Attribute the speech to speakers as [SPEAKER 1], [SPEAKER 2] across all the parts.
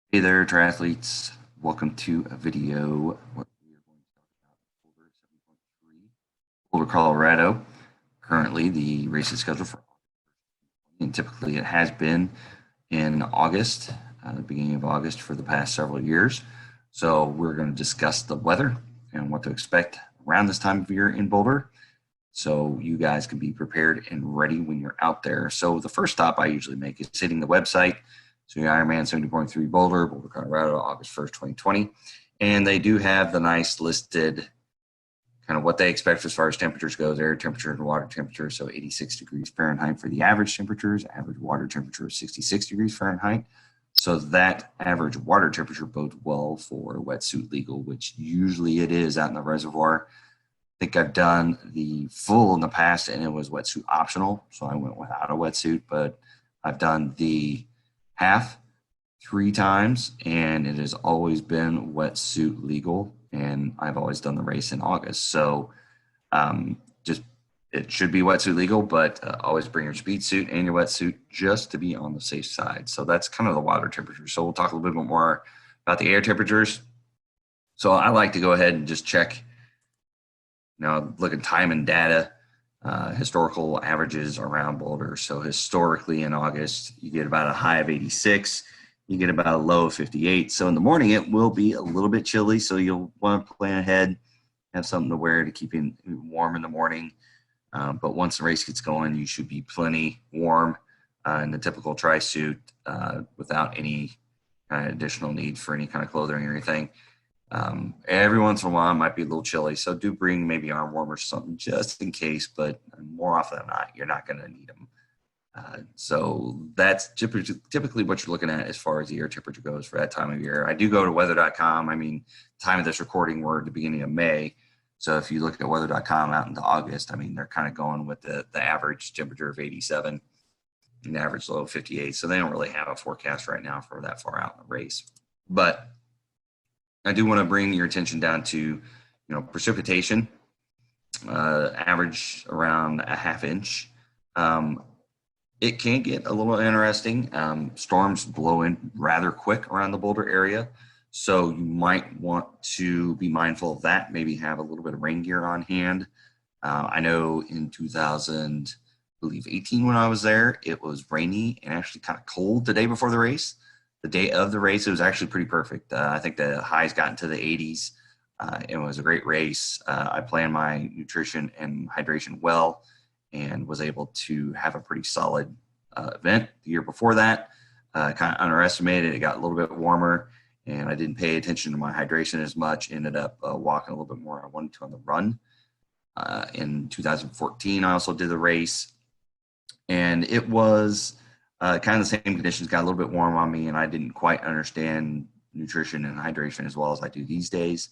[SPEAKER 1] Hey there, triathletes. Welcome to a video. What we are going to talk about Boulder 70.3 Boulder, Colorado. Currently, the race is scheduled for August, and typically it has been in August, the beginning of August for the past several years. So we're going to discuss the weather and what to expect around this time of year in Boulder, so you guys can be prepared and ready when you're out there. So the first stop I usually make is hitting the website. So Ironman 70.3 Boulder, Boulder, Colorado, August 1st, 2020. And they do have the nice listed kind of what they expect as far as temperatures goes, air temperature and water temperature. So 86 degrees Fahrenheit for the average temperatures, average water temperature is 66 degrees Fahrenheit. So that average water temperature bodes well for wetsuit legal, which usually it is out in the reservoir. I think I've done the full in the past and it was wetsuit optional. So I went without a wetsuit, but I've done the half 3 times and it has always been wetsuit legal. And I've always done the race in August. So just it should be wetsuit legal, but always bring your speed suit and your wetsuit just to be on the safe side. So that's kind of the water temperature. So we'll talk a little bit more about the air temperatures. So I like to go ahead and just check, look at time and data, historical averages around Boulder. So historically in August, you get about a high of 86, you get about a low of 58. So in the morning, it will be a little bit chilly. So you'll want to plan ahead, have something to wear to keep you warm in the morning. But once the race gets going, you should be plenty warm in the typical tri-suit without any additional need for any kind of clothing or anything. Every once in a while it might be a little chilly, so do bring maybe arm warmers or something just in case, but more often than not, you're not going to need them. So that's typically what you're looking at as far as the air temperature goes for that time of year. I do go to weather.com. I mean, time of this recording, we're at the beginning of May. So if you look at weather.com out into August, I mean, they're kind of going with the average temperature of 87 and the average low of 58. So they don't really have a forecast right now for that far out in the race. But I do want to bring your attention down to, precipitation, average around a half inch. It can get a little interesting. Storms blow in rather quick around the Boulder area. So you might want to be mindful of that, maybe have a little bit of rain gear on hand. I know in 2018 when I was there, it was rainy and actually kind of cold the day before the race. The day of the race, it was actually pretty perfect. I think the highs got into the 80s. It was a great race. I planned my nutrition and hydration well and was able to have a pretty solid event. The year before that, kind of underestimated. It got a little bit warmer and I didn't pay attention to my hydration as much. Ended up walking a little bit more. I wanted to on the run. In 2014, I also did the race and it was kind of the same conditions, got a little bit warm on me, and I didn't quite understand nutrition and hydration as well as I do these days.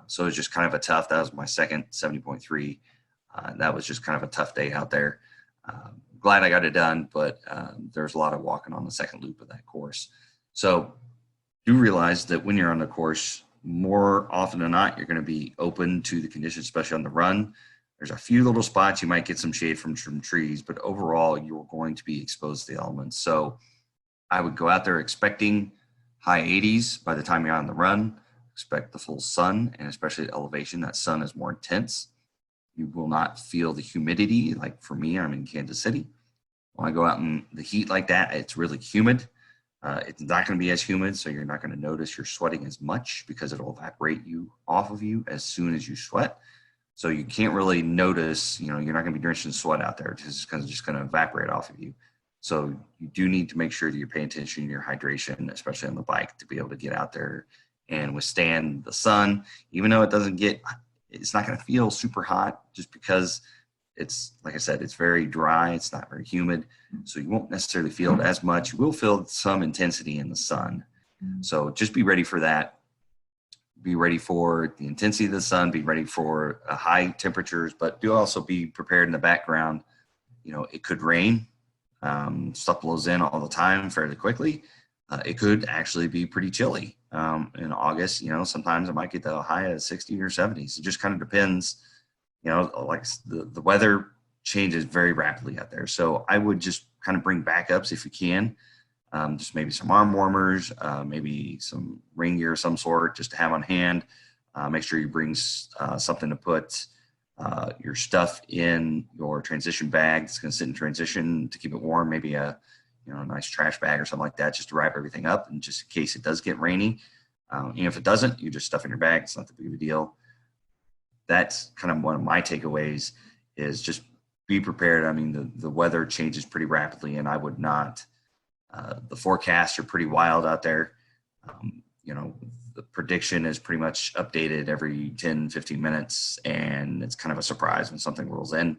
[SPEAKER 1] So it was just kind of that was my second 70.3. That was just kind of a tough day out there. Glad I got it done, but there's a lot of walking on the second loop of that course. So do realize that when you're on the course, more often than not, you're going to be open to the conditions, especially on the run. There's a few little spots you might get some shade from trees, but overall you're going to be exposed to the elements. So I would go out there expecting high 80s by the time you're on the run. Expect the full sun, and especially at elevation, that sun is more intense. You will not feel the humidity. Like for me, I'm in Kansas City. When I go out in the heat like that, it's really humid. It's not going to be as humid, so you're not going to notice you're sweating as much because it'll evaporate you off of you as soon as you sweat. So you can't really notice, you're not going to be drenched in sweat out there. It's just going to evaporate off of you. So you do need to make sure that you're paying attention to your hydration, especially on the bike, to be able to get out there and withstand the sun. Even though it's not going to feel super hot just because it's, like I said, it's very dry. It's not very humid. So you won't necessarily feel it as much. You will feel some intensity in the sun. So just be ready for that. Be ready for the intensity of the sun, be ready for high temperatures, but do also be prepared in the background. It could rain. Stuff blows in all the time fairly quickly. It could actually be pretty chilly in August. Sometimes it might get the high of 60 or 70s. It just kind of depends. Like the weather changes very rapidly out there. So I would just kind of bring backups if you can. just maybe some arm warmers, maybe some rain gear of some sort just to have on hand. Make sure you bring something to put your stuff in your transition bag that's going to sit in transition to keep it warm, maybe a nice trash bag or something like that, just to wrap everything up, and just in case it does get rainy. And if it doesn't, you just stuff in your bag. It's not that big of a deal. That's kind of one of my takeaways, is just be prepared. I mean, the weather changes pretty rapidly, and I would not, the forecasts are pretty wild out there. The prediction is pretty much updated every 10, 15 minutes, and it's kind of a surprise when something rolls in.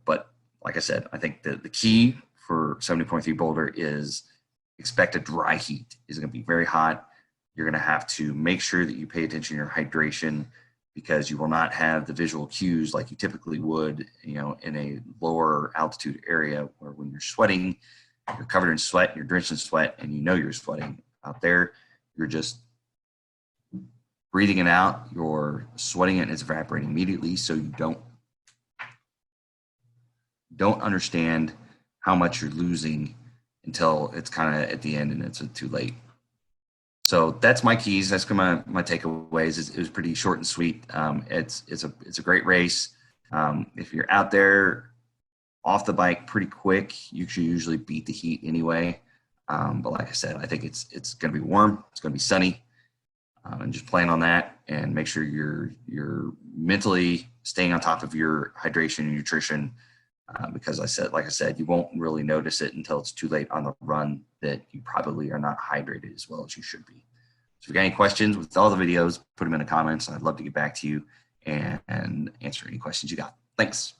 [SPEAKER 1] But like I said, I think the key for 70.3 Boulder is expect a dry heat. It's going to be very hot. You're going to have to make sure that you pay attention to your hydration, because you will not have the visual cues like you typically would, in a lower altitude area, where when you're sweating, you're covered in sweat, you're drenched in sweat, and you're sweating. Out there, you're just breathing it out, you're sweating it, and it's evaporating immediately, so you don't understand how much you're losing until it's kind of at the end and it's too late. So that's my keys. That's my takeaways. It was pretty short and sweet. It's a great race. If you're out there off the bike pretty quick, you should usually beat the heat anyway. But like I said, I think it's going to be warm. It's going to be sunny, and just plan on that, and make sure you're mentally staying on top of your hydration and nutrition. Because like I said, you won't really notice it until it's too late on the run that you probably are not hydrated as well as you should be. So if you got any questions with all the videos, put them in the comments. I'd love to get back to you and answer any questions you got. Thanks.